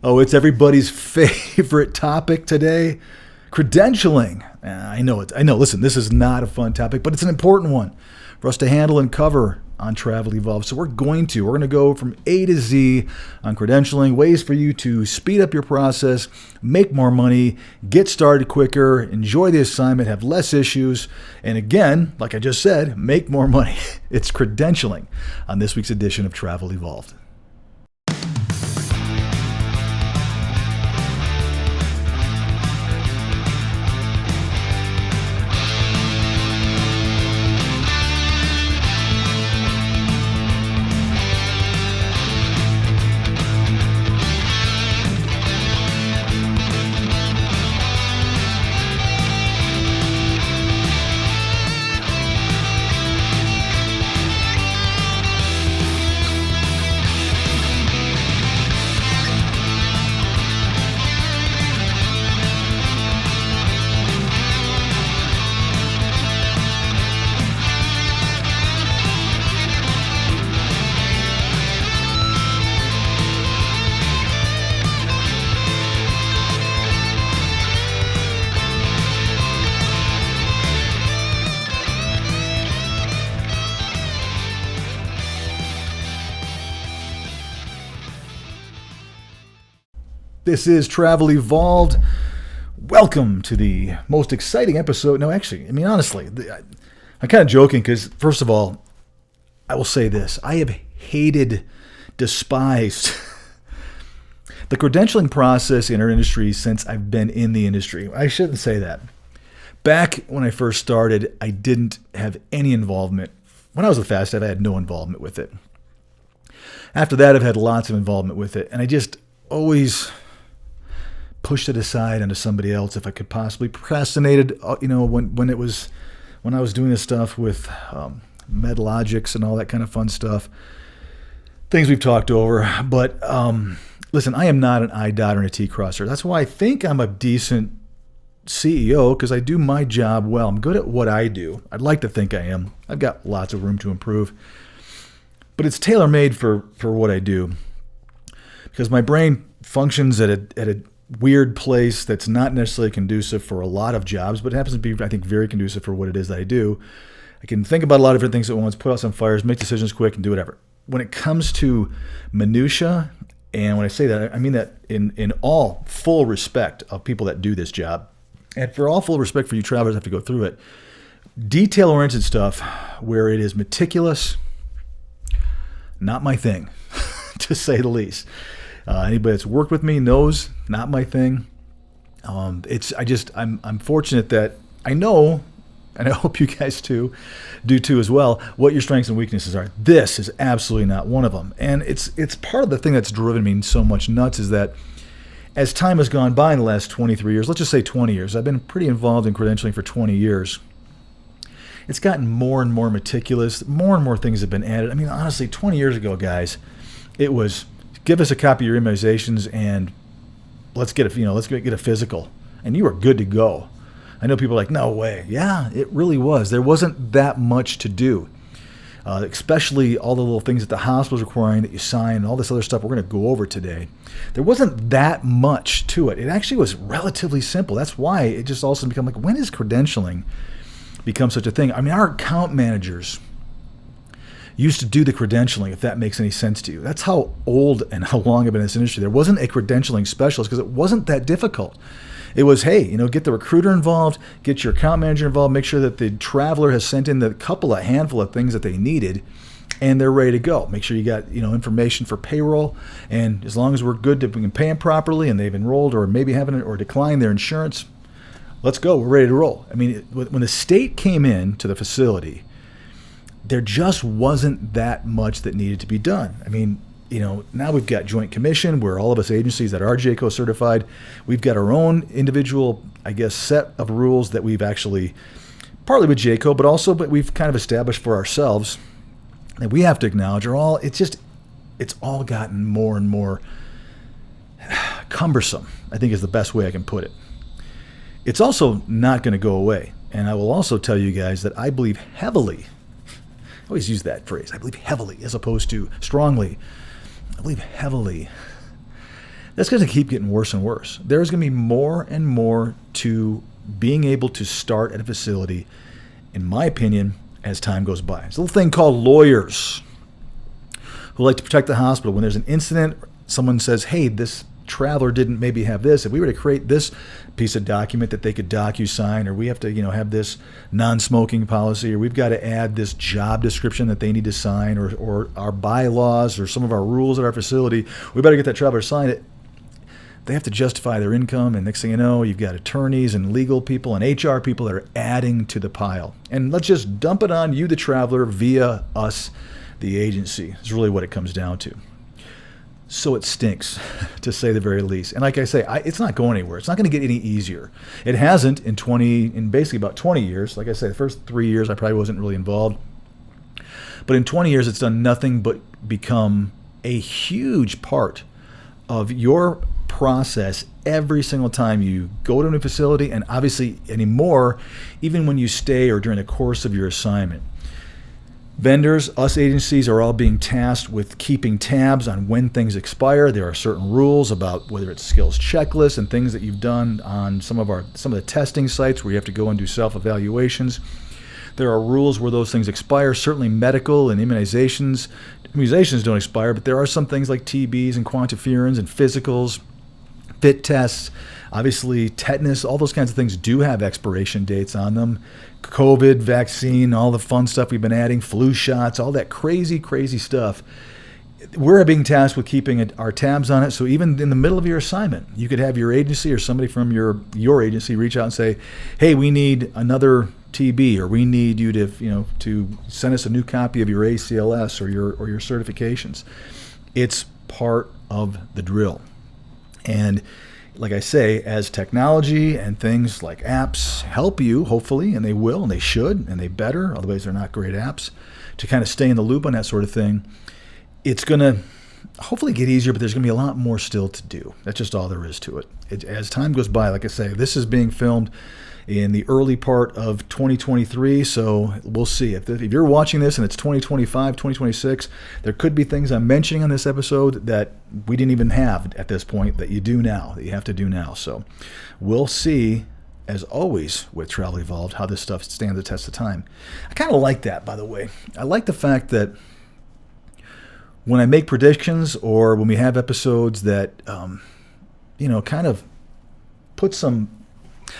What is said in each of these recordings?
Oh, it's everybody's favorite topic today, credentialing. I know it. I know. Listen, this is not a fun topic, but it's an important one for us to handle and cover on Travel Evolved. So we're going to go from A to Z on credentialing, ways for you to speed up your process, make more money, get started quicker, enjoy the assignment, have less issues, and again, like I just said, make more money. It's credentialing on this week's edition of Travel Evolved. This is Travel Evolved. Welcome to the most exciting episode. No, actually, honestly, I'm kind of joking because, first of all, I will say this. I have despised the credentialing process in our industry since I've been in the industry. I shouldn't say that. Back when I first started, I didn't have any involvement. When I was with FastAv, I had no involvement with it. After that, I've had lots of involvement with it, and I just always pushed it aside onto somebody else if I could possibly. Procrastinated, when I was doing this stuff with MedLogics and all that kind of fun stuff. Things we've talked over. But listen, I am not an I dot or a T crosser. That's why I think I'm a decent CEO, because I do my job well. I'm good at what I do. I'd like to think I am. I've got lots of room to improve. But it's tailor-made for what I do. Because my brain functions at a weird place that's not necessarily conducive for a lot of jobs, but it happens to be, I think, very conducive for what it is that I do. I can think about a lot of different things at once, put out some fires, make decisions quick, and do whatever. When it comes to minutia, and when I say that, I mean that in all full respect of people that do this job, and for all full respect for you travelers that have to go through it, detail-oriented stuff where it is meticulous, not my thing, to say the least. Anybody that's worked with me knows, not my thing. I'm fortunate that I know, and I hope you guys do too as well, what your strengths and weaknesses are. This is absolutely not one of them. And it's part of the thing that's driven me so much nuts is that as time has gone by in the last 23 years, let's just say 20 years, I've been pretty involved in credentialing for 20 years. It's gotten more and more meticulous. More and more things have been added. Honestly, 20 years ago, guys, it was give us a copy of your immunizations and let's get a physical, and you were good to go. I know people are like, no way. Yeah, it really was. There wasn't that much to do, especially all the little things that the hospital's requiring that you sign and all this other stuff we're going to go over today. There wasn't that much to it. It actually was relatively simple. That's why it just all of a sudden become like, when is credentialing become such a thing? Our account managers used to do the credentialing, if that makes any sense to you. That's how old and how long I've been in this industry. There wasn't a credentialing specialist because it wasn't that difficult. It was, hey, get the recruiter involved, get your account manager involved, make sure that the traveler has sent in the handful of things that they needed, and they're ready to go. Make sure you got information for payroll, and as long as we're good, we can pay them properly, and they've enrolled or maybe haven't or declined their insurance, let's go. We're ready to roll. When the state came in to the facility, there just wasn't that much that needed to be done. Now we've got Joint Commission where all of us agencies that are JCO certified, we've got our own individual, set of rules that we've actually, partly with JCO, but we've kind of established for ourselves that we have to acknowledge it's all gotten more and more cumbersome, I think is the best way I can put it. It's also not going to go away. And I will also tell you guys that I believe heavily, I always use that phrase, I believe heavily as opposed to strongly. I believe heavily That's going to keep getting worse and worse. There's going to be more and more to being able to start at a facility, in my opinion, as time goes by. There's a little thing called lawyers who like to protect the hospital. When there's an incident, someone says, hey, this traveler didn't maybe have this. If we were to create this piece of document that they could docu-sign, or we have to, have this non-smoking policy, or we've got to add this job description that they need to sign, or our bylaws, or some of our rules at our facility, we better get that traveler to sign it. They have to justify their income, and next thing you know, you've got attorneys and legal people and HR people that are adding to the pile. And let's just dump it on you, the traveler, via us, the agency. It's really what it comes down to. So it stinks, to say the very least. And like I say, it's not going anywhere. It's not going to get any easier. It hasn't in basically about 20 years. Like I say, the first 3 years I probably wasn't really involved. But in 20 years, it's done nothing but become a huge part of your process every single time you go to a new facility, and obviously anymore, even when you stay or during the course of your assignment. Vendors, us agencies, are all being tasked with keeping tabs on when things expire. There are certain rules about whether it's skills checklists and things that you've done on some of the testing sites where you have to go and do self-evaluations. There are rules where those things expire. Certainly medical and immunizations. Immunizations don't expire, but there are some things like TBs and quantiferins and physicals, fit tests, obviously tetanus, all those kinds of things do have expiration dates on them. COVID, vaccine, all the fun stuff we've been adding, flu shots, all that crazy, crazy stuff. We're being tasked with keeping our tabs on it. So even in the middle of your assignment, you could have your agency or somebody from your agency reach out and say, hey, we need another TB, or we need you to send us a new copy of your ACLS or your certifications. It's part of the drill. And like I say, as technology and things like apps help you, hopefully, and they will, and they should, and they better, otherwise they're not great apps, to kind of stay in the loop on that sort of thing, it's going to hopefully get easier, but there's going to be a lot more still to do. That's just all there is to it. As time goes by, like I say, this is being filmed in the early part of 2023, so we'll see. If you're watching this and it's 2025, 2026, there could be things I'm mentioning on this episode that we didn't even have at this point that you do now, that you have to do now. So we'll see, as always with Travel Evolved, how this stuff stands the test of time. I kind of like that, by the way. I like the fact that when I make predictions or when we have episodes that, kind of put some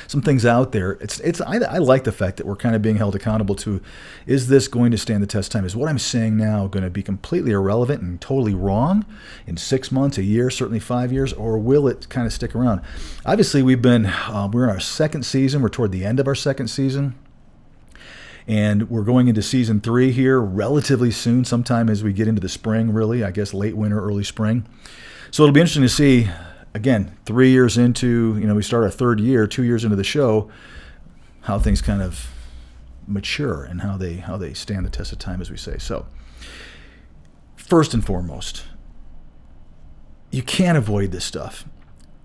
things out there, I like the fact that we're kind of being held accountable to, is this going to stand the test of time? Is what I'm saying now going to be completely irrelevant and totally wrong in 6 months, a year, certainly 5 years, or will it kind of stick around? Obviously, we're in our second season. We're toward the end of our second season. And we're going into season 3 here relatively soon, sometime as we get into the spring, really, I guess late winter, early spring. So it'll be interesting to see, again, 3 years into, we start our third year, 2 years into the show, how things kind of mature and how they stand the test of time, as we say. So first and foremost, you can't avoid this stuff.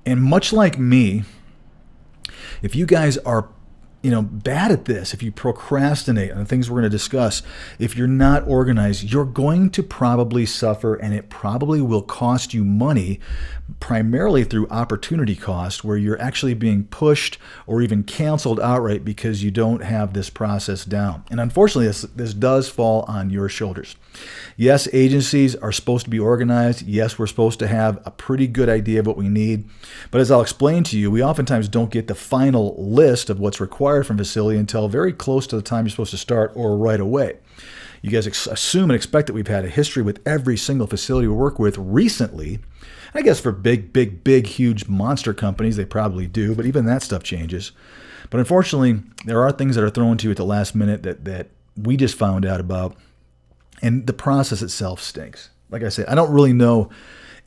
And much like me, if you guys are bad at this, if you procrastinate on the things we're going to discuss, if you're not organized, you're going to probably suffer, and it probably will cost you money, primarily through opportunity cost, where you're actually being pushed or even canceled outright because you don't have this process down. And unfortunately, this does fall on your shoulders. Yes, agencies are supposed to be organized. Yes, we're supposed to have a pretty good idea of what we need. But as I'll explain to you, we oftentimes don't get the final list of what's required from facility until very close to the time you're supposed to start, or right away. You guys assume and expect that we've had a history with every single facility we work with recently. I guess for big, huge monster companies, they probably do, but even that stuff changes. But unfortunately, there are things that are thrown to you at the last minute that we just found out about, and the process itself stinks. Like I said, I don't really know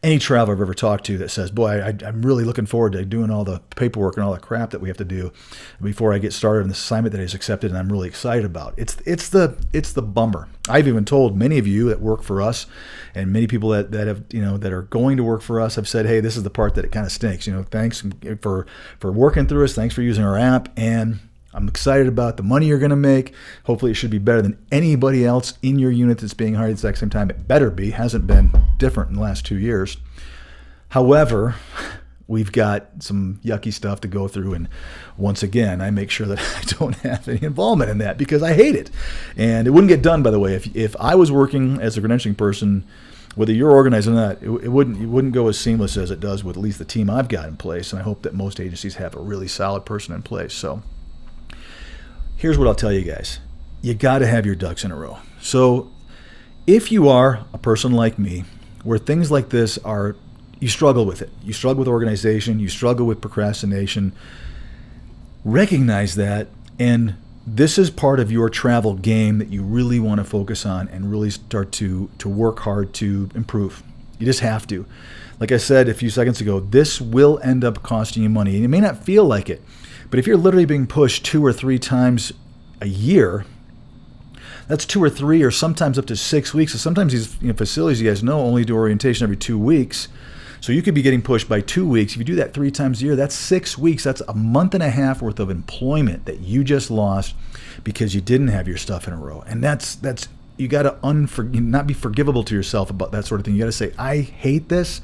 any traveler I've ever talked to that says, boy, I'm really looking forward to doing all the paperwork and all the crap that we have to do before I get started on this assignment that is accepted and I'm really excited about. It's the bummer. I've even told many of you that work for us, and many people that have that are going to work for us have said, hey, this is the part that it kind of stinks. Thanks for working through us. Thanks for using our app, and I'm excited about the money you're going to make. Hopefully it should be better than anybody else in your unit that's being hired at the exact same time. It better be. Hasn't been different in the last 2 years. However, we've got some yucky stuff to go through. And once again, I make sure that I don't have any involvement in that because I hate it. And it wouldn't get done, by the way. If I was working as a credentialing person, whether you're organized or not, it wouldn't go as seamless as it does with at least the team I've got in place. And I hope that most agencies have a really solid person in place. So here's what I'll tell you guys. You got to have your ducks in a row. So if you are a person like me, where things like this are, you struggle with it. You struggle with organization. You struggle with procrastination. Recognize that, and this is part of your travel game that you really want to focus on and really start to work hard to improve. You just have to. Like I said a few seconds ago, this will end up costing you money. And it may not feel like it, but if you're literally being pushed 2 or 3 times a year, that's 2 or 3 or sometimes up to 6 weeks. So sometimes these facilities, you guys know, only do orientation every 2 weeks. So you could be getting pushed by 2 weeks. If you do that 3 times a year, that's 6 weeks. That's a month and a half worth of employment that you just lost because you didn't have your stuff in a row. And that's you got to not be forgivable to yourself about that sort of thing. You got to say, I hate this,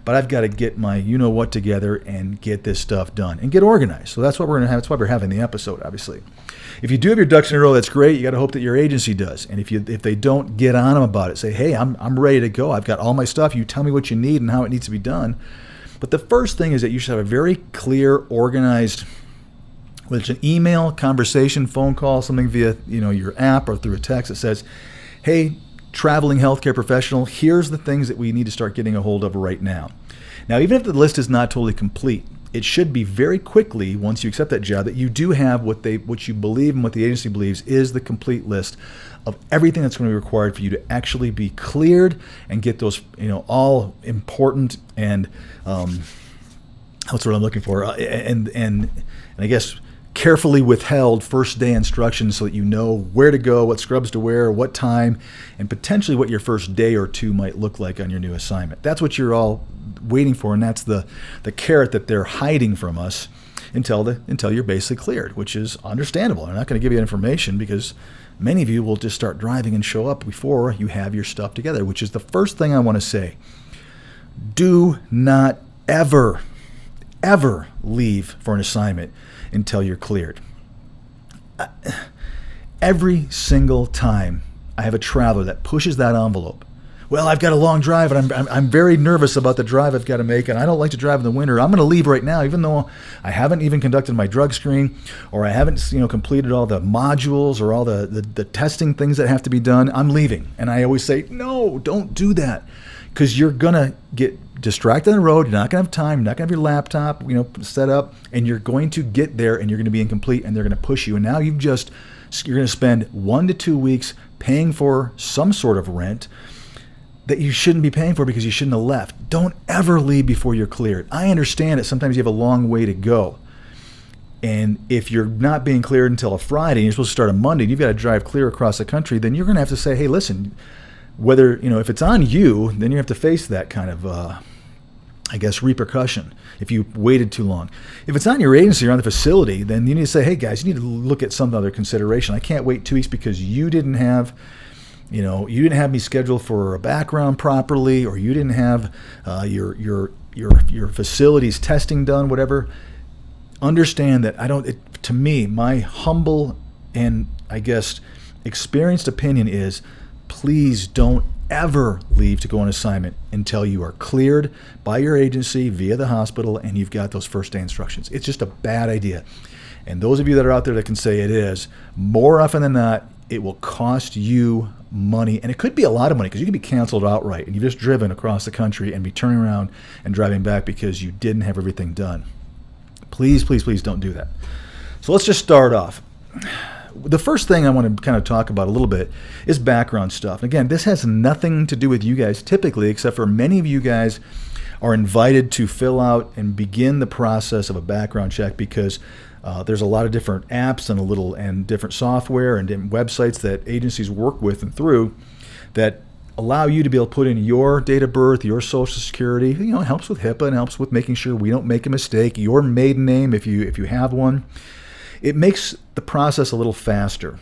but I've got to get my you-know-what together and get this stuff done and get organized. So that's what we're going to have. That's why we're having the episode, obviously. If you do have your ducks in a row, that's great. You got to hope that your agency does. And if they don't, get on them about it. Say, hey, I'm ready to go. I've got all my stuff. You tell me what you need and how it needs to be done. But the first thing is that you should have a very clear, organized, whether it's an email, conversation, phone call, something via your app or through a text that says, hey, traveling healthcare professional, here's the things that we need to start getting a hold of right now. Now, even if the list is not totally complete, it should be very quickly, once you accept that job, that you do have what you believe and what the agency believes is the complete list of everything that's going to be required for you to actually be cleared and get those, all important and that's what I'm looking for, and I guess carefully withheld first day instructions so that you know where to go, what scrubs to wear, what time, and potentially what your first day or 2 might look like on your new assignment. That's what you're all waiting for, and that's the carrot that they're hiding from us until you're basically cleared, which is understandable. They're not going to give you information because many of you will just start driving and show up before you have your stuff together, which is the first thing I want to say. Do not ever leave for an assignment until you're cleared. Every single time I have a traveler that pushes that envelope, well, I've got a long drive and I'm very nervous about the drive I've got to make, and I don't like to drive in the winter. I'm going to leave right now, even though I haven't even conducted my drug screen or I haven't completed all the modules or all the testing things that have to be done. I'm leaving. And I always say, no, don't do that, because you're going to get distracted on the road. You're not going to have time. You're not going to have your laptop set up, and you're going to get there and you're going to be incomplete, and they're going to push you. And now you're going to spend 1 to 2 weeks paying for some sort of rent that you shouldn't be paying for because you shouldn't have left. Don't ever leave before you're cleared. I understand that sometimes you have a long way to go. And if you're not being cleared until a Friday and you're supposed to start on Monday and you've got to drive clear across the country, then you're going to have to say, hey, listen, whether, if it's on you, then you have to face that kind of, repercussion if you waited too long. If it's on your agency or on the facility, then you need to say, hey, guys, you need to look at some other consideration. I can't wait 2 weeks because you didn't have me scheduled for a background properly, or you didn't have your facilities testing done, whatever. Understand that to me, my humble and experienced opinion is, please don't ever leave to go on assignment until you are cleared by your agency via the hospital and you've got those first day instructions. It's just a bad idea. And those of you that are out there that can say it is, more often than not, it will cost you money. And it could be a lot of money because you could be canceled outright and you've just driven across the country and be turning around and driving back because you didn't have everything done. Please, please, please don't do that. So let's just start off. The first thing I want to kind of talk about a little bit is background stuff. Again, this has nothing to do with you guys typically, except for many of you guys are invited to fill out and begin the process of a background check because there's a lot of different apps and different software and different websites that agencies work with and through that allow you to be able to put in your date of birth, your social security. It helps with HIPAA and helps with making sure we don't make a mistake. Your maiden name, if you have one. It makes the process a little faster.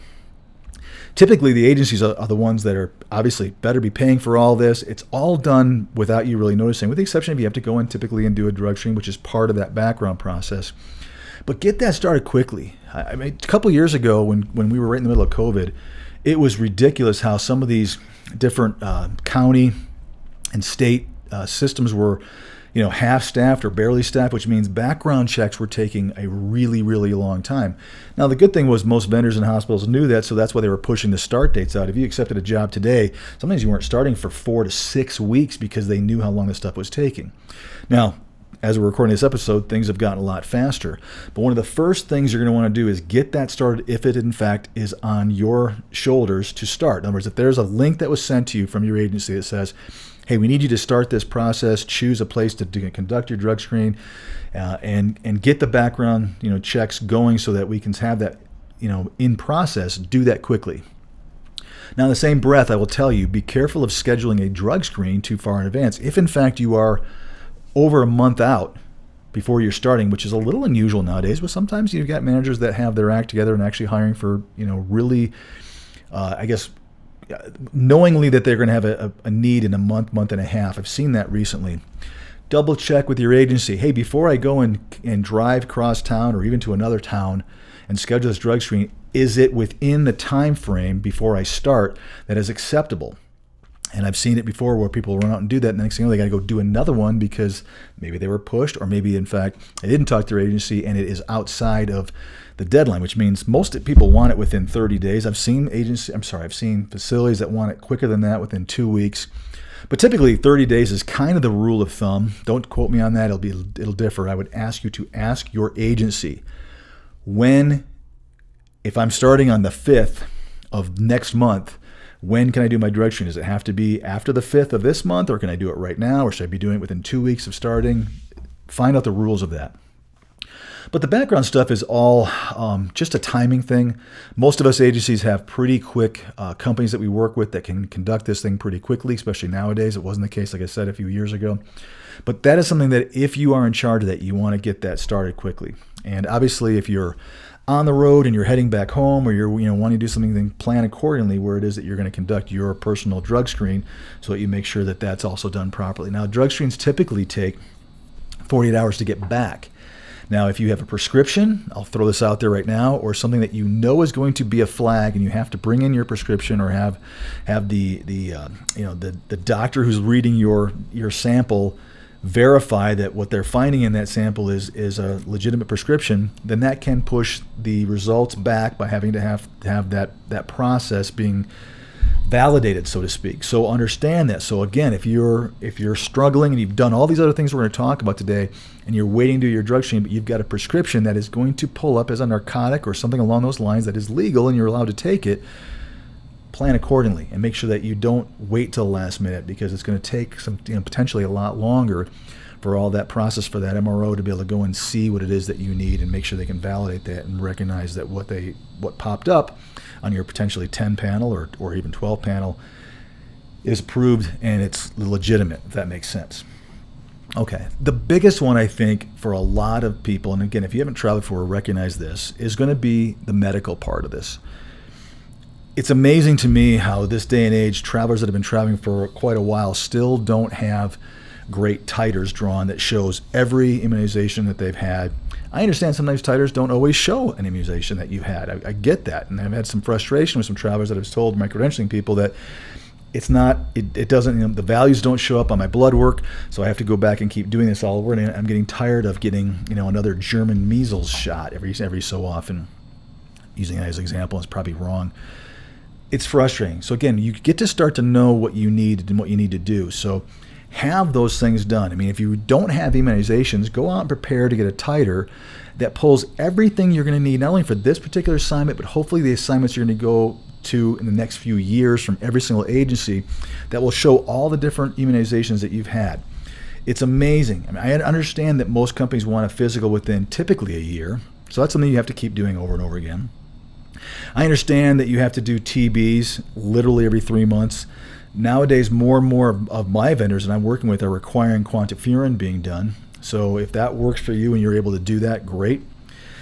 Typically, the agencies are the ones that are obviously better be paying for all this. It's all done without you really noticing, with the exception of you have to go in typically and do a drug screen, which is part of that background process. But get that started quickly. I mean, a couple of years ago when we were right in the middle of COVID, it was ridiculous how some of these different county and state systems were, half-staffed or barely staffed, which means background checks were taking a really, really long time. Now, the good thing was most vendors and hospitals knew that, so that's why they were pushing the start dates out. If you accepted a job today, sometimes you weren't starting for 4 to 6 weeks because they knew how long this stuff was taking. Now, as we're recording this episode, things have gotten a lot faster. But one of the first things you're going to want to do is get that started if it, in fact, is on your shoulders to start. In other words, if there's a link that was sent to you from your agency that says, hey, we need you to start this process, choose a place to conduct your drug screen, and get the background checks going so that we can have that in process, do that quickly. Now, in the same breath, I will tell you, be careful of scheduling a drug screen too far in advance. If, in fact, you are over a month out before you're starting, which is a little unusual nowadays, but sometimes you've got managers that have their act together and actually hiring for, really, knowingly that they're going to have a need in a month and a half. I've seen that recently. Double check with your agency. Hey, before I go and drive across town or even to another town and schedule this drug screen, is it within the time frame before I start that is acceptable? And I've seen it before where people run out and do that, and the next thing you know, they got to go do another one because maybe they were pushed, or maybe, in fact, they didn't talk to their agency and it is outside of the deadline, which means most people want it within 30 days. I've seen facilities that want it quicker than that, within 2 weeks. But typically 30 days is kind of the rule of thumb. Don't quote me on that. It'll differ. I would ask you to ask your agency if I'm starting on the 5th of next month, when can I do my drug screen? Does it have to be after the 5th of this month, or can I do it right now, or should I be doing it within 2 weeks of starting? Find out the rules of that. But the background stuff is all just a timing thing. Most of us agencies have pretty quick companies that we work with that can conduct this thing pretty quickly, especially nowadays. It wasn't the case, like I said, a few years ago. But that is something that if you are in charge of that, you want to get that started quickly. And obviously, if you're on the road and you're heading back home, or you're wanting to do something, then plan accordingly where it is that you're going to conduct your personal drug screen so that you make sure that that's also done properly. Now, drug screens typically take 48 hours to get back. Now, if you have a prescription, I'll throw this out there right now, or something that is going to be a flag, and you have to bring in your prescription or have the doctor who's reading your sample verify that what they're finding in that sample is a legitimate prescription, then that can push the results back by having to have that process being validated, so to speak. So understand that. So again, if you're struggling and you've done all these other things we're going to talk about today, and you're waiting to do your drug screen, but you've got a prescription that is going to pull up as a narcotic or something along those lines that is legal and you're allowed to take it, plan accordingly and make sure that you don't wait till the last minute, because it's going to take some potentially a lot longer for all that process for that MRO to be able to go and see what it is that you need and make sure they can validate that and recognize that what popped up on your potentially 10 panel or even 12 panel is approved and it's legitimate, if that makes sense. Okay, the biggest one I think for a lot of people, and again, if you haven't traveled before, recognize this, is going to be the medical part of this. It's amazing to me how this day and age, travelers that have been traveling for quite a while still don't have great titers drawn that shows every immunization that they've had. I understand sometimes titers don't always show an immunization that you've had. I get that, and I've had some frustration with some travelers that have told my credentialing people that it doesn't, the values don't show up on my blood work, so I have to go back and keep doing this all over, and I'm getting tired of getting another German measles shot every so often. Using that as an example is probably wrong. It's frustrating. So again, you get to start to know what you need and what you need to do. So have those things done. I mean, if you don't have immunizations, go out and prepare to get a titer that pulls everything you're going to need, not only for this particular assignment, but hopefully the assignments you're going to go to in the next few years from every single agency, that will show all the different immunizations that you've had. It's amazing. I mean, I understand that most companies want a physical within typically a year, so that's something you have to keep doing over and over again. I understand that you have to do TBs literally every 3 months. Nowadays, more and more of my vendors that I'm working with are requiring quantiferin being done. So if that works for you and you're able to do that, great.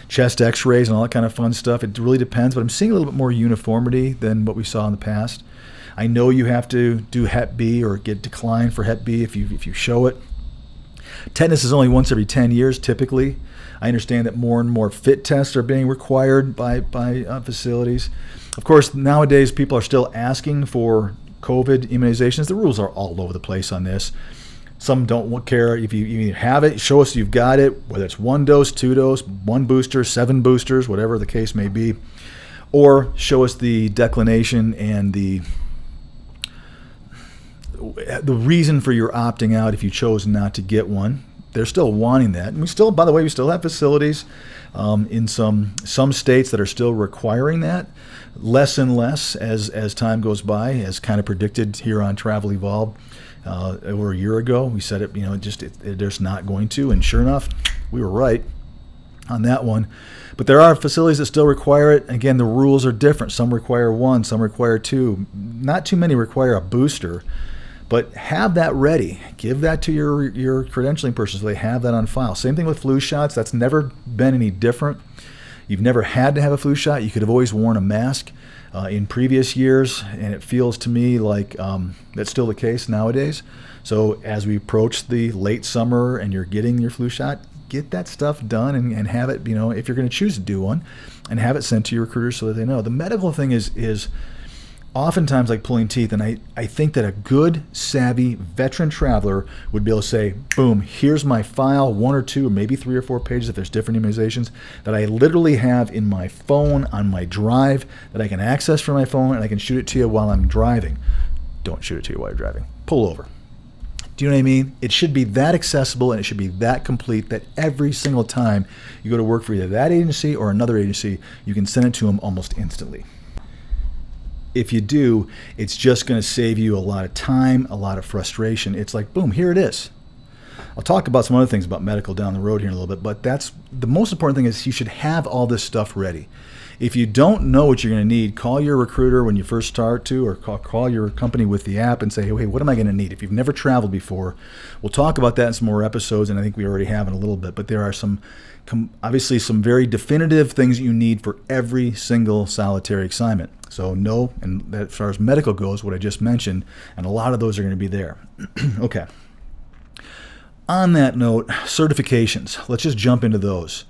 chest x-rays and all that kind of fun stuff. It really depends, but I'm seeing a little bit more uniformity than what we saw in the past. I know you have to do Hep B or get declined for Hep B if you show it. Tetanus is only once every 10 years typically. I understand that more and more fit tests are being required by facilities. Of course, nowadays people are still asking for COVID immunizations. The rules are all over the place on this. Some don't care if you have it. Show us you've got it, whether it's 1 dose, 2 dose, 1 booster, 7 boosters, whatever the case may be. Or show us the declination and the reason for your opting out if you chose not to get one. They're still wanting that. And we still have facilities in some states that are still requiring that. Less and less as time goes by, as kind of predicted here on Travel Evolved. Over a year ago, we said there's not going to, and sure enough, we were right on that one. But there are facilities that still require it. Again, the rules are different. Some require 1, some require 2. Not too many require a booster, but have that ready. Give that to your credentialing person so they have that on file. Same thing with flu shots. That's never been any different. You've never had to have a flu shot. You could have always worn a mask in previous years, and it feels to me like that's still the case nowadays. So as we approach the late summer and you're getting your flu shot, get that stuff done and have it, if you're going to choose to do one, and have it sent to your recruiters so that they know. The medical thing is oftentimes like pulling teeth, and I think that a good, savvy veteran traveler would be able to say, boom, here's my file, 1 or 2 or maybe 3 or 4 pages if there's different immunizations that I literally have in my phone on my drive that I can access from my phone, and I can shoot it to you while I'm driving. Don't shoot it to you while you're driving. Pull over. Do you know what I mean? It should be that accessible, and it should be that complete that every single time you go to work for either that agency or another agency, you can send it to them almost instantly. If you do, it's just going to save you a lot of time, a lot of frustration. It's like, boom, here it is. I'll talk about some other things about medical down the road here in a little bit, but that's the most important thing is you should have all this stuff ready. If you don't know what you're going to need, call your recruiter when you first start to, or call your company with the app and say, hey, what am I going to need? If you've never traveled before, we'll talk about that in some more episodes, and I think we already have in a little bit, but there are obviously some very definitive things you need for every single solitary assignment. So know, and as far as medical goes, what I just mentioned, and a lot of those are going to be there. Okay. On that note, certifications. Let's just jump into those.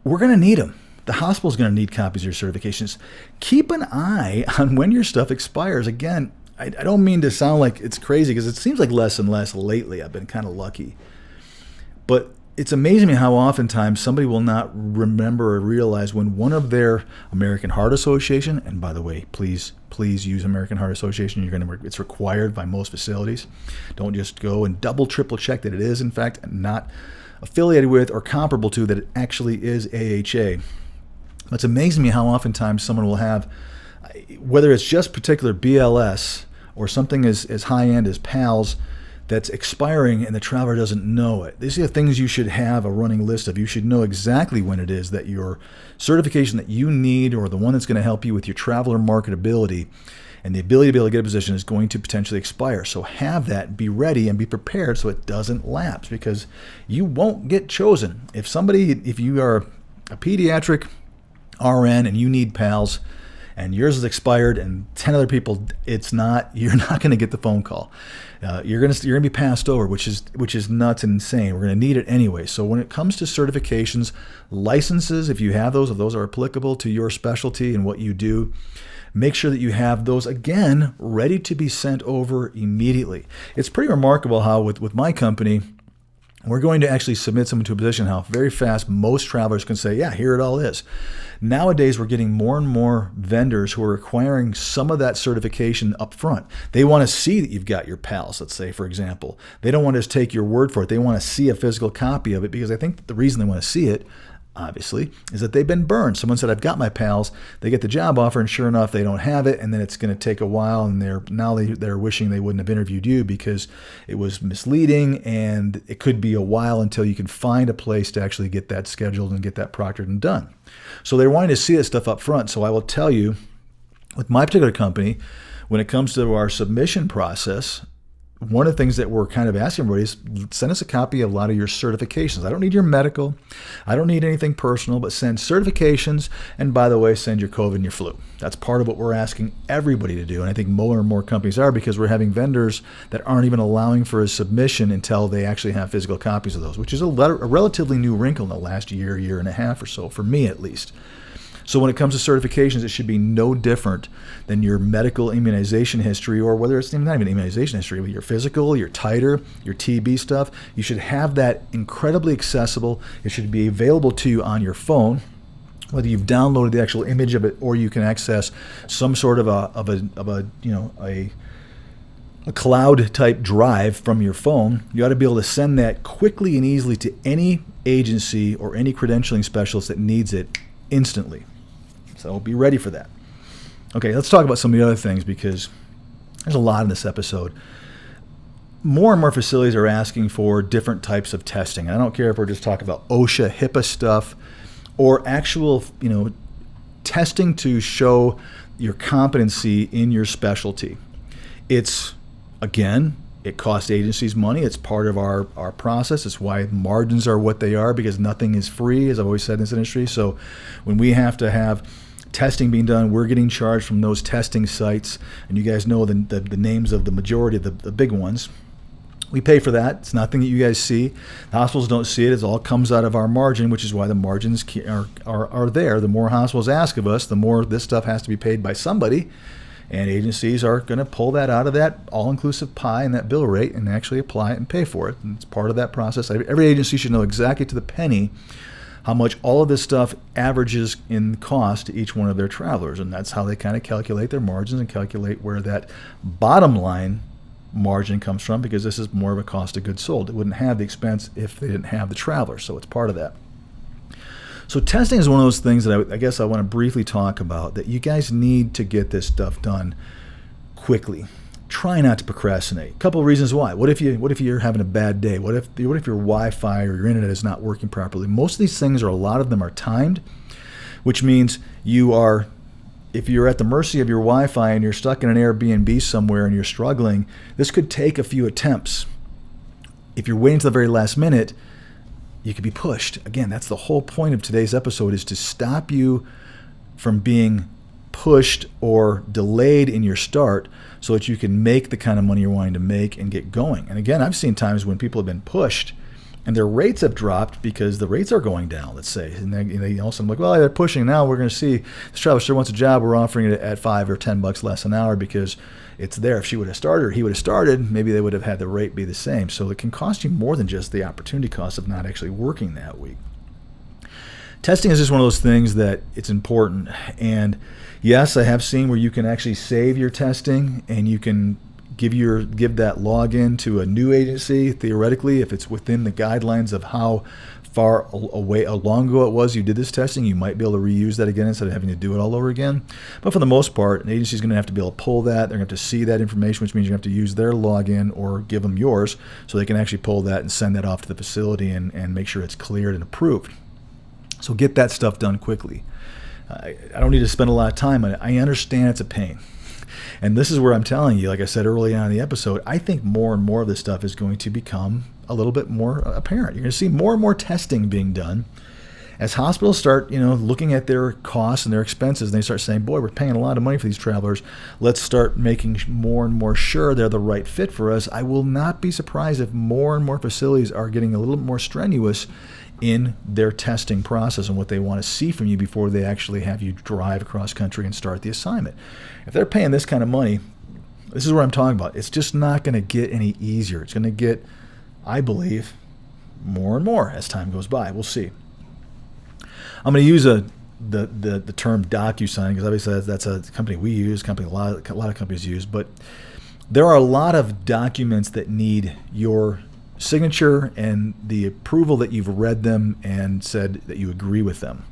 We're going to need them. The hospital's going to need copies of your certifications. Keep an eye on when your stuff expires. Again, I don't mean to sound like it's crazy because it seems like less and less lately. I've been kind of lucky. But it's amazing me how oftentimes somebody will not remember or realize when one of their American Heart Association, and by the way, please use American Heart Association. It's required by most facilities. Don't just go and double, triple check that it is, in fact, not affiliated with or comparable to that it actually is AHA. It's amazing me how oftentimes someone will have, whether it's just particular BLS or something as high-end as PALS, that's expiring and the traveler doesn't know it. These are the things you should have a running list of. You should know exactly when it is that your certification that you need, or the one that's going to help you with your traveler marketability and the ability to be able to get a position, is going to potentially expire. So have that, be ready, and be prepared so it doesn't lapse, because you won't get chosen. If you are a pediatric RN and you need PALS and yours is expired and 10 other people, you're not going to get the phone call. You're going to be passed over, which is nuts and insane. We're going to need it anyway. So when it comes to certifications, licenses, if you have those, if those are applicable to your specialty and what you do, make sure that you have those, again, ready to be sent over immediately. It's pretty remarkable how with my company, we're going to actually submit someone to a position, how very fast most travelers can say, yeah, here it all is. Nowadays, we're getting more and more vendors who are requiring some of that certification up front. They want to see that you've got your PALS, let's say, for example. They don't want to just take your word for it. They want to see a physical copy of it, because I think the reason they want to see it, obviously, is that they've been burned. Someone said, I've got my PALS. They get the job offer, and sure enough, they don't have it, and then it's going to take a while, and they're wishing they wouldn't have interviewed you because it was misleading, and it could be a while until you can find a place to actually get that scheduled and get that proctored and done. So they're wanting to see this stuff up front. So I will tell you, with my particular company, when it comes to our submission process, one of the things that we're kind of asking everybody is send us a copy of a lot of your certifications. I don't need your medical. I don't need anything personal, but send certifications. And by the way, send your COVID and your flu. That's part of what we're asking everybody to do. And I think more and more companies are, because we're having vendors that aren't even allowing for a submission until they actually have physical copies of those, which is a relatively new wrinkle in the last year, year and a half or so, for me at least. So when it comes to certifications, it should be no different than your medical immunization history, or whether it's not even immunization history, but your physical, your titer, your TB stuff. You should have that incredibly accessible. It should be available to you on your phone, whether you've downloaded the actual image of it or you can access some sort of a cloud type drive from your phone. You ought to be able to send that quickly and easily to any agency or any credentialing specialist that needs it instantly. So be ready for that. Okay, let's talk about some of the other things, because there's a lot in this episode. More and more facilities are asking for different types of testing. And I don't care if we're just talking about OSHA, HIPAA stuff, or actual, testing to show your competency in your specialty. It's, again, it costs agencies money. It's part of our process. It's why margins are what they are, because nothing is free, as I've always said in this industry. So when we have to have testing being done, we're getting charged from those testing sites. And you guys know the names of the majority of the big ones. We pay for that. It's nothing that you guys see. The hospitals don't see it. It all comes out of our margin, which is why the margins are there. The more hospitals ask of us, the more this stuff has to be paid by somebody. And agencies are going to pull that out of that all-inclusive pie and that bill rate and actually apply it and pay for it. And it's part of that process. Every agency should know exactly to the penny how much all of this stuff averages in cost to each one of their travelers. And that's how they kind of calculate their margins and calculate where that bottom line margin comes from, because this is more of a cost of goods sold. It wouldn't have the expense if they didn't have the travelers. So it's part of that. So testing is one of those things that I guess I want to briefly talk about, that you guys need to get this stuff done quickly. Try not to procrastinate. A couple of reasons why. What if you're having a bad day? What if your Wi-Fi or your internet is not working properly? Most of these things, or a lot of them, are timed, which means if you're at the mercy of your Wi-Fi and you're stuck in an Airbnb somewhere and you're struggling, this could take a few attempts. If you're waiting to the very last minute, you could be pushed. Again, that's the whole point of today's episode, is to stop you from being pushed or delayed in your start, so that you can make the kind of money you're wanting to make and get going. And again, I've seen times when people have been pushed and their rates have dropped because the rates are going down, let's say. And they also like, well, they're pushing now. We're going to see this traveler sure wants a job. We're offering it at $5 or $10 less an hour because it's there. If she would have started or he would have started, maybe they would have had the rate be the same. So it can cost you more than just the opportunity cost of not actually working that week. Testing is just one of those things that it's important. And yes, I have seen where you can actually save your testing and you can give that login to a new agency, theoretically, if it's within the guidelines of how far long ago it was you did this testing. You might be able to reuse that again instead of having to do it all over again. But for the most part, an agency is going to have to be able to pull that. They're going to have to see that information, which means you're going to have to use their login or give them yours so they can actually pull that and send that off to the facility and make sure it's cleared and approved. So get that stuff done quickly. I don't need to spend a lot of time on it. I understand it's a pain. And this is where I'm telling you, like I said early on in the episode, I think more and more of this stuff is going to become a little bit more apparent. You're going to see more and more testing being done as hospitals start, looking at their costs and their expenses, and they start saying, boy, we're paying a lot of money for these travelers. Let's start making more and more sure they're the right fit for us. I will not be surprised if more and more facilities are getting a little bit more strenuous in their testing process and what they want to see from you before they actually have you drive across country and start the assignment. If they're paying this kind of money, this is what I'm talking about. It's just not going to get any easier. It's going to get, I believe, more and more as time goes by. We'll see. I'm going to use the term DocuSign because obviously that's a company we use, a lot of companies use, but there are a lot of documents that need your signature and the approval that you've read them and said that you agree with them.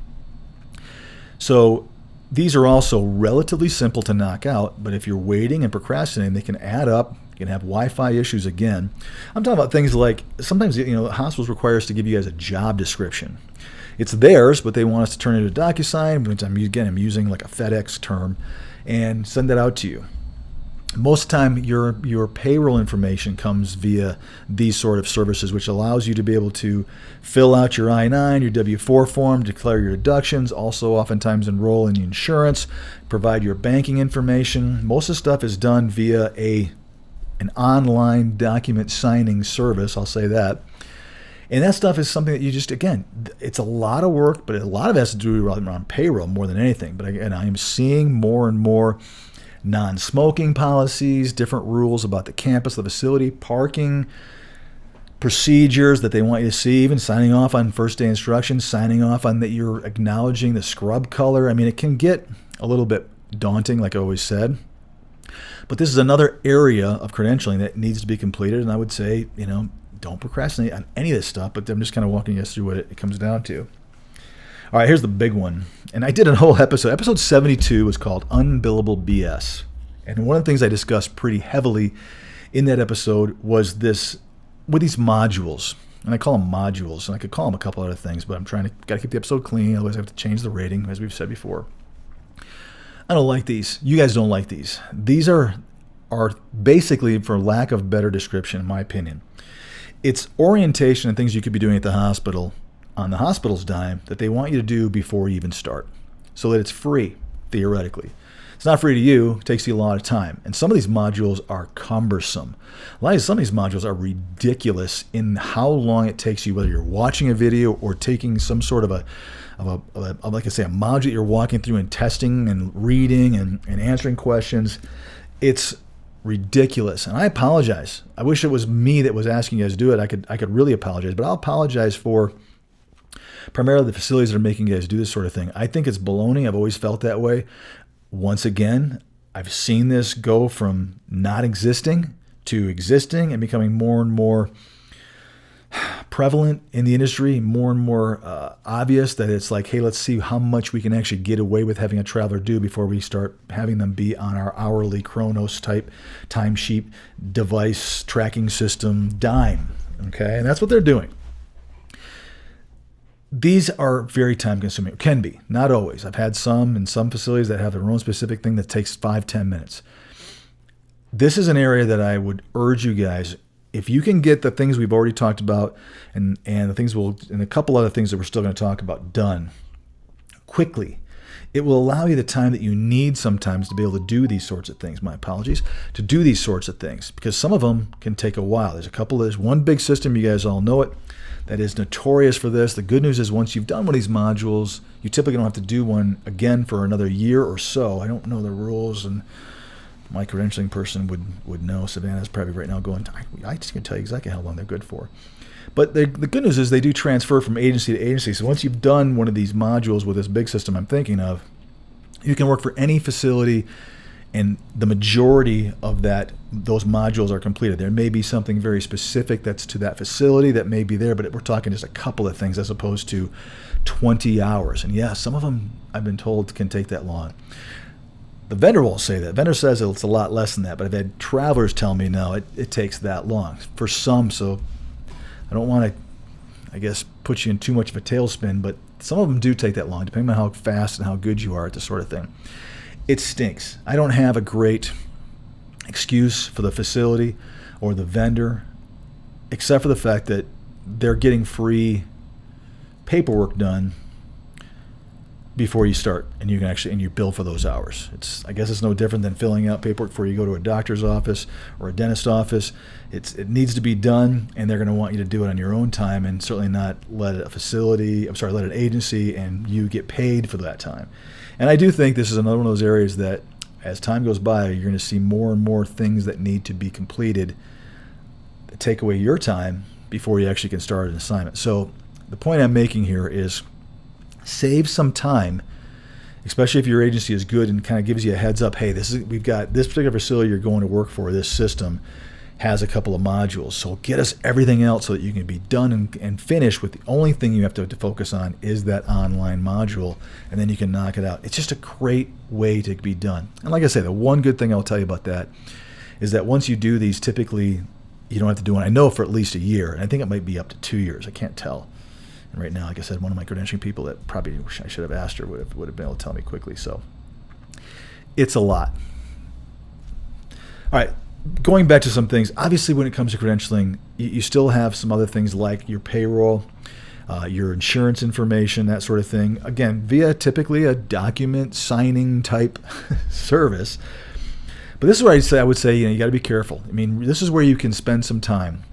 So these are also relatively simple to knock out, but if you're waiting and procrastinating, they can add up. You can have Wi-Fi issues again. I'm talking about things like sometimes hospitals require us to give you guys a job description. It's theirs, but they want us to turn it into DocuSign, which I'm using like a FedEx term, and send that out to you. Most of the time, your payroll information comes via these sort of services, which allows you to be able to fill out your I-9, your W-4 form, declare your deductions, also oftentimes enroll in the insurance, provide your banking information. Most of the stuff is done via an online document signing service, I'll say that. And that stuff is something that you just, again, it's a lot of work, but a lot of it has to do around payroll more than anything. But again, I am seeing more and more non-smoking policies, different rules about the campus, the facility, parking procedures that they want you to see, even signing off on first day instructions, signing off on that you're acknowledging the scrub color. I mean, it can get a little bit daunting, like I always said. But this is another area of credentialing that needs to be completed. And I would say, don't procrastinate on any of this stuff, but I'm just kind of walking you through what it comes down to. All right, here's the big one. And I did a whole episode. Episode 72 was called Unbillable BS. And one of the things I discussed pretty heavily in that episode was this with these modules. And I call them modules. And I could call them a couple other things, but I'm got to keep the episode clean. Otherwise, I have to change the rating, as we've said before. I don't like these. You guys don't like these. These are basically, for lack of better description, in my opinion, it's orientation and things you could be doing at the hospital on the hospital's dime that they want you to do before you even start, so that it's free, theoretically. It's not free to you. It takes you a lot of time. And some of these modules are cumbersome. Some of these modules are ridiculous in how long it takes you, whether you're watching a video or taking some sort of like I say, a module you're walking through and testing and reading and answering questions. It's ridiculous, and I apologize. I wish it was me that was asking you guys to do it. I could really apologize, but I'll apologize for primarily the facilities that are making you guys do this sort of thing. I think it's baloney. I've always felt that way. Once again, I've seen this go from not existing to existing and becoming more and more prevalent in the industry, more and more obvious that it's like, hey, let's see how much we can actually get away with having a traveler do before we start having them be on our hourly Chronos type timesheet device tracking system dime. Okay, and that's what they're doing. These are very time consuming. Can be, not always. I've had some in some facilities that have their own specific thing that takes 5-10 minutes. This is an area that I would urge you guys, if you can get the things we've already talked about and the things and a couple other things that we're still going to talk about done quickly, it will allow you the time that you need sometimes to be able to do these sorts of things. My apologies, to do these sorts of things, because some of them can take a while. There's one big system, you guys all know it, that is notorious for this. The good news is once you've done one of these modules, you typically don't have to do one again for another year or so. I don't know the rules, and my credentialing person would know. Savannah's probably right now going, I just can tell you exactly how long they're good for. But the good news is they do transfer from agency to agency. So once you've done one of these modules with this big system I'm thinking of, you can work for any facility, and the majority of those modules are completed. There may be something very specific that's to that facility that may be there, but we're talking just a couple of things as opposed to 20 hours. And yeah, some of them I've been told can take that long. The vendor won't say that. The vendor says it's a lot less than that, but I've had travelers tell me, no, it takes that long. For some, so I don't want to, I guess, put you in too much of a tailspin, but some of them do take that long, depending on how fast and how good you are at this sort of thing. It stinks. I don't have a great excuse for the facility or the vendor, except for the fact that they're getting free paperwork done before you start, and you can and you bill for those hours. I guess it's no different than filling out paperwork before you go to a doctor's office or a dentist office. It needs to be done, and they're going to want you to do it on your own time, and certainly not let an agency and you get paid for that time. And I do think this is another one of those areas that, as time goes by, you're going to see more and more things that need to be completed that take away your time before you actually can start an assignment. So the point I'm making here is, save some time, especially if your agency is good and kind of gives you a heads up. Hey, we've got this particular facility you're going to work for. This system has a couple of modules, so get us everything else so that you can be done and finished with the only thing you have to focus on is that online module, and then you can knock it out. It's just a great way to be done. And like I say, the one good thing I'll tell you about that is that once you do these, typically you don't have to do one. I know for at least a year, and I think it might be up to 2 years. I can't tell. And right now, like I said, one of my credentialing people that probably I should have asked her would have been able to tell me quickly. So it's a lot. All right, going back to some things, obviously when it comes to credentialing, you still have some other things like your payroll, your insurance information, that sort of thing. Again, via typically a document signing type service. But this is where I would say, you got to be careful. I mean, this is where you can spend some time.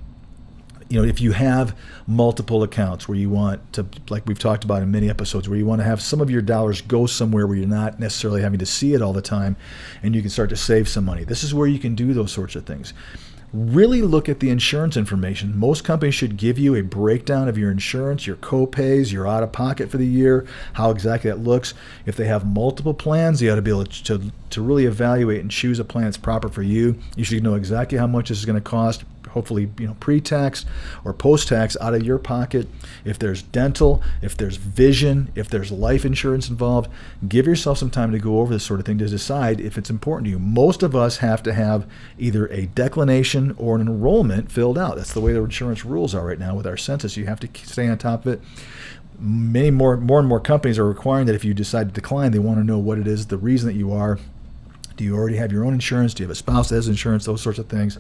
If you have multiple accounts where you want to, like we've talked about in many episodes, where you want to have some of your dollars go somewhere where you're not necessarily having to see it all the time, and you can start to save some money. This is where you can do those sorts of things. Really look at the insurance information. Most companies should give you a breakdown of your insurance, your co-pays, your out-of-pocket for the year, how exactly that looks. If they have multiple plans, you ought to be able to really evaluate and choose a plan that's proper for you. You should know exactly how much this is going to cost, hopefully pre-tax or post-tax out of your pocket. If there's dental, if there's vision, if there's life insurance involved, give yourself some time to go over this sort of thing to decide if it's important to you. Most of us have to have either a declination or an enrollment filled out. That's the way the insurance rules are right now with our census. You have to stay on top of it. Many more and more companies are requiring that if you decide to decline, they want to know what it is, the reason that you are. Do you already have your own insurance? Do you have a spouse that has insurance? Those sorts of things.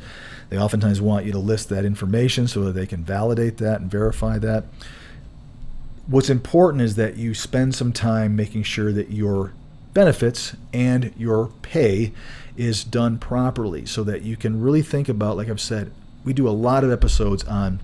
They oftentimes want you to list that information so that they can validate that and verify that. What's important is that you spend some time making sure that your benefits and your pay is done properly so that you can really think about, like I've said, we do a lot of episodes on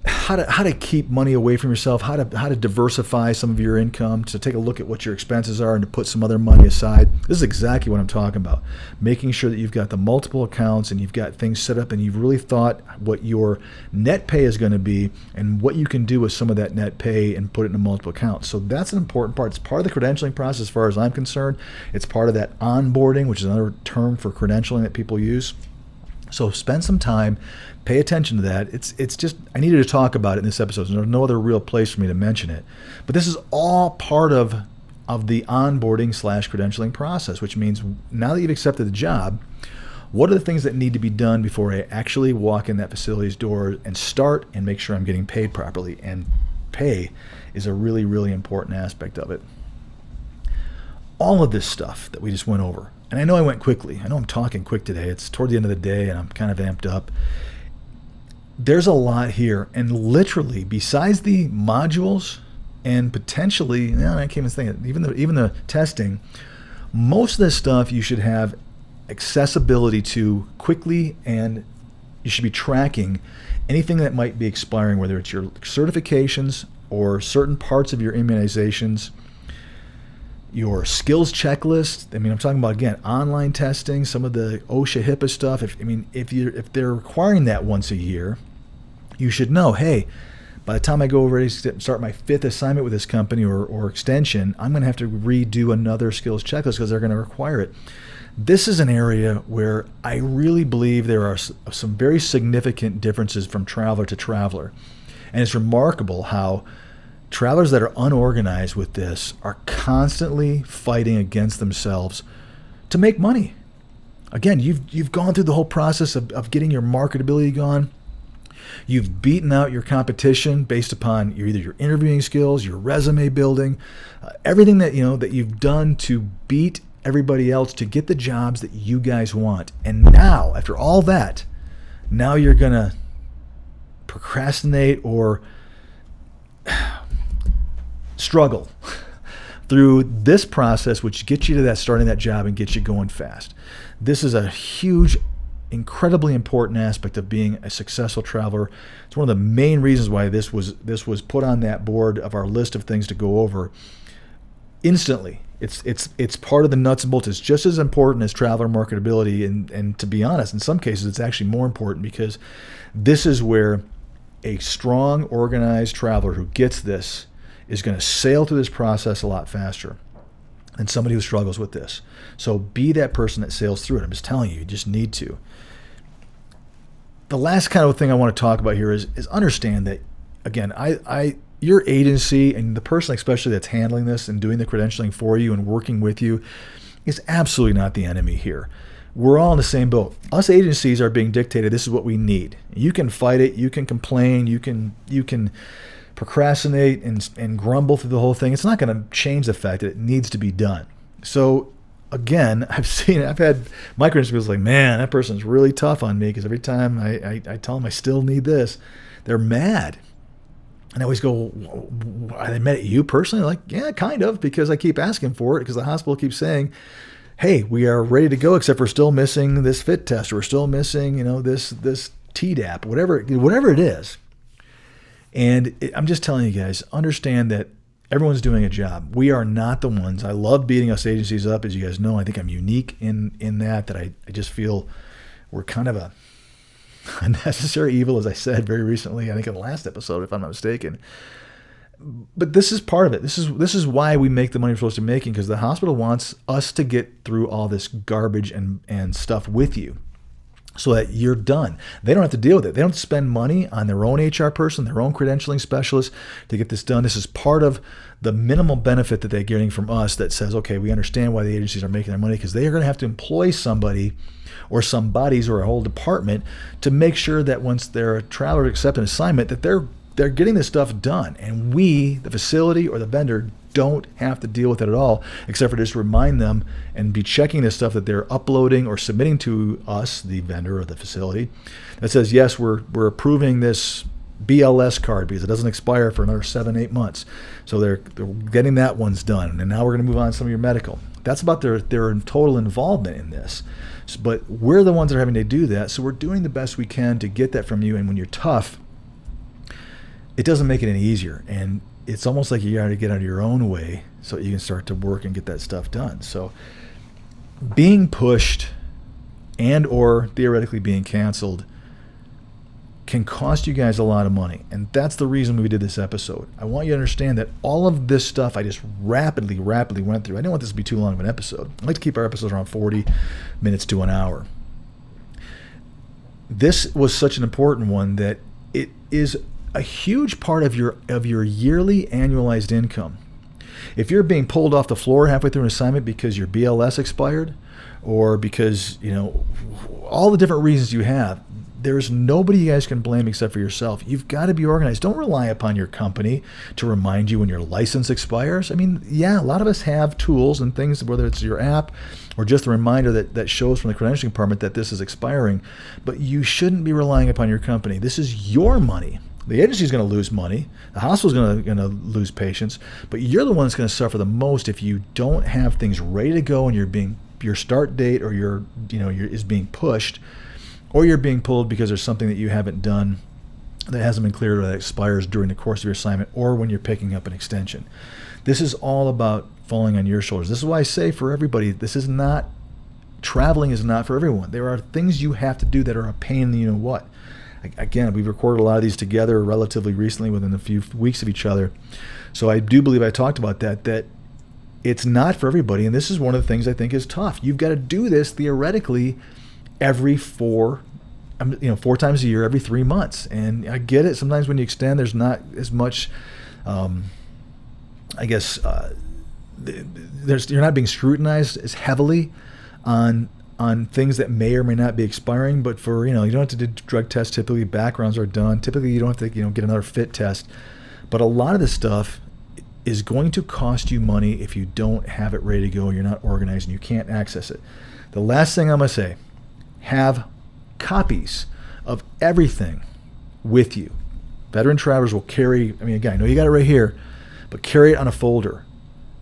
how to keep money away from yourself, how to diversify some of your income, to take a look at what your expenses are and to put some other money aside. This is exactly what I'm talking about. Making sure that you've got the multiple accounts and you've got things set up and you've really thought what your net pay is going to be and what you can do with some of that net pay and put it in multiple accounts. So that's an important part. It's part of the credentialing process as far as I'm concerned. It's part of that onboarding, which is another term for credentialing that people use. So spend some time, pay attention to that. It's just, I needed to talk about it in this episode. There's no other real place for me to mention it. But this is all part of the onboarding / credentialing process, which means now that you've accepted the job, what are the things that need to be done before I actually walk in that facility's door and start and make sure I'm getting paid properly? And pay is a really, really important aspect of it. All of this stuff that we just went over, and I know I went quickly. I know I'm talking quick today. It's toward the end of the day, and I'm kind of amped up. There's a lot here, and literally, besides the modules and potentially, I can't even think of it, even the testing, most of this stuff you should have accessibility to quickly, and you should be tracking anything that might be expiring, whether it's your certifications or certain parts of your immunizations, your skills checklist. I mean, I'm talking about, again, online testing, some of the OSHA HIPAA stuff. If they're requiring that once a year, you should know, hey, by the time I go ready to start my 5th assignment with this company or extension, I'm going to have to redo another skills checklist because they're going to require it. This is an area where I really believe there are some very significant differences from traveler to traveler. And it's remarkable how travelers that are unorganized with this are constantly fighting against themselves to make money. Again, you've gone through the whole process of getting your marketability gone. You've beaten out your competition based upon either your interviewing skills, your resume building, everything that you've done to beat everybody else to get the jobs that you guys want. And now, after all that, now you're gonna procrastinate or struggle through this process, which gets you to that starting that job and gets you going fast. This is a huge, incredibly important aspect of being a successful traveler. It's one of the main reasons why this was put on that board of our list of things to go over instantly. It's part of the nuts and bolts. It's just as important as traveler marketability, and to be honest, in some cases it's actually more important, because this is where a strong, organized traveler who gets this is going to sail through this process a lot faster than somebody who struggles with this. So be that person that sails through it. I'm just telling you, you just need to. The last kind of thing I want to talk about here is understand that, again, your agency and the person especially that's handling this and doing the credentialing for you and working with you is absolutely not the enemy here. We're all in the same boat. Us agencies are being dictated, this is what we need. You can fight it, you can complain, you can procrastinate and grumble through the whole thing. It's not going to change the fact that it needs to be done. So again, I've had my credentials like, man, that person's really tough on me because every time I tell them I still need this, they're mad. And I always go, are they mad at you personally? Like, yeah, kind of, because I keep asking for it because the hospital keeps saying, hey, we are ready to go, except we're still missing this fit test, or we're still missing, this TDAP, whatever it is. And I'm just telling you guys, understand that everyone's doing a job. We are not the ones. I love beating us agencies up, as you guys know. I think I'm unique in that I just feel we're kind of a necessary evil, as I said very recently, I think in the last episode, if I'm not mistaken. But this is part of it. This is why we make the money we're supposed to be making, because the hospital wants us to get through all this garbage and stuff with you so that you're done. They don't have to deal with it. They don't spend money on their own HR person, their own credentialing specialist to get this done. This is part of the minimal benefit that they're getting from us that says, okay, we understand why the agencies are making their money, because they are going to have to employ somebody or some bodies or a whole department to make sure that once they're a traveler accept an assignment, that they're getting this stuff done. And we, the facility or the vendor, don't have to deal with it at all, except for just remind them and be checking the stuff that they're uploading or submitting to us, the vendor or the facility, that says, yes, we're approving this BLS card because it doesn't expire for another 7-8 months. So they're getting that one's done. And now we're going to move on to some of your medical. That's about their total involvement in this. But we're the ones that are having to do that. So we're doing the best we can to get that from you. And when you're tough, it doesn't make it any easier. And it's almost like you got to get out of your own way so you can start to work and get that stuff done. So being pushed and or theoretically being canceled can cost you guys a lot of money. And that's the reason we did this episode. I want you to understand that all of this stuff I just rapidly went through. I didn't want this to be too long of an episode. I like to keep our episodes around 40 minutes to an hour. This was such an important one that it is a huge part of your yearly annualized income. If you're being pulled off the floor halfway through an assignment because your BLS expired, or because, all the different reasons you have, there's nobody you guys can blame except for yourself. You've got to be organized. Don't rely upon your company to remind you when your license expires. I mean, yeah, a lot of us have tools and things, whether it's your app or just a reminder that shows from the credentialing department that this is expiring. But you shouldn't be relying upon your company. This is your money. The agency is going to lose money. The hospital is going to lose patients. But you're the one that's going to suffer the most if you don't have things ready to go and your start date or is being pushed, or you're being pulled because there's something that you haven't done that hasn't been cleared or that expires during the course of your assignment, or when you're picking up an extension. This is all about falling on your shoulders. This is why I say for everybody, traveling is not for everyone. There are things you have to do that are a pain in the you-know-what. Again, we've recorded a lot of these together relatively recently within a few weeks of each other. So I do believe I talked about that it's not for everybody. And this is one of the things I think is tough. You've got to do this theoretically every 4 times a year, every 3 months. And I get it. Sometimes when you extend, there's not as much, you're not being scrutinized as heavily on things that may or may not be expiring. But for, you don't have to do drug tests. Typically backgrounds are done. Typically you don't have to, get another fit test. But a lot of this stuff is going to cost you money if you don't have it ready to go and you're not organized and you can't access it. The last thing I'm going to say, have copies of everything with you. Veteran travelers will carry, again, I know you got it right here, but carry it on a folder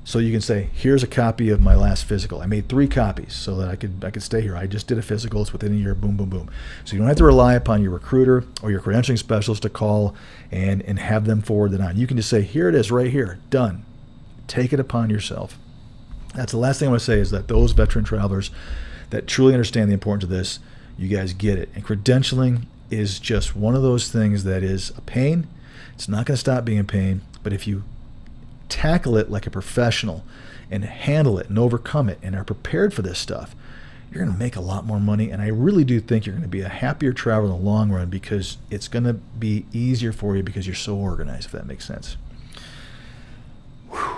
so you can say, here's a copy of my last physical. I made 3 copies so that I could stay here. I just did a physical. It's within a year, boom, boom, boom. So you don't have to rely upon your recruiter or your credentialing specialist to call and have them forward it on. You can just say, here it is right here, done. Take it upon yourself. That's the last thing I want to say, is that those veteran travelers that truly understand the importance of this, you guys get it. And credentialing is just one of those things that is a pain. It's not going to stop being a pain, but if you tackle it like a professional and handle it and overcome it and are prepared for this stuff, you're going to make a lot more money. And I really do think you're going to be a happier traveler in the long run, because it's going to be easier for you because you're so organized, if that makes sense. Whew.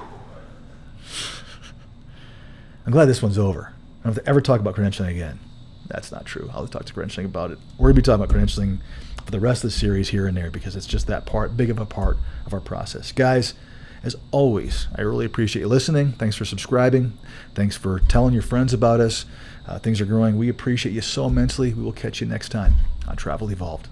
I'm glad this one's over. I don't have to ever talk about credentialing again. That's not true. I'll talk to credentialing about it. We're going to be talking about credentialing for the rest of the series here and there, because it's just that big of a part of our process. Guys, As always, I really appreciate you listening. Thanks for subscribing. Thanks for telling your friends about us. Things are growing. We appreciate you so immensely. We will catch you next time on Travel Evolved.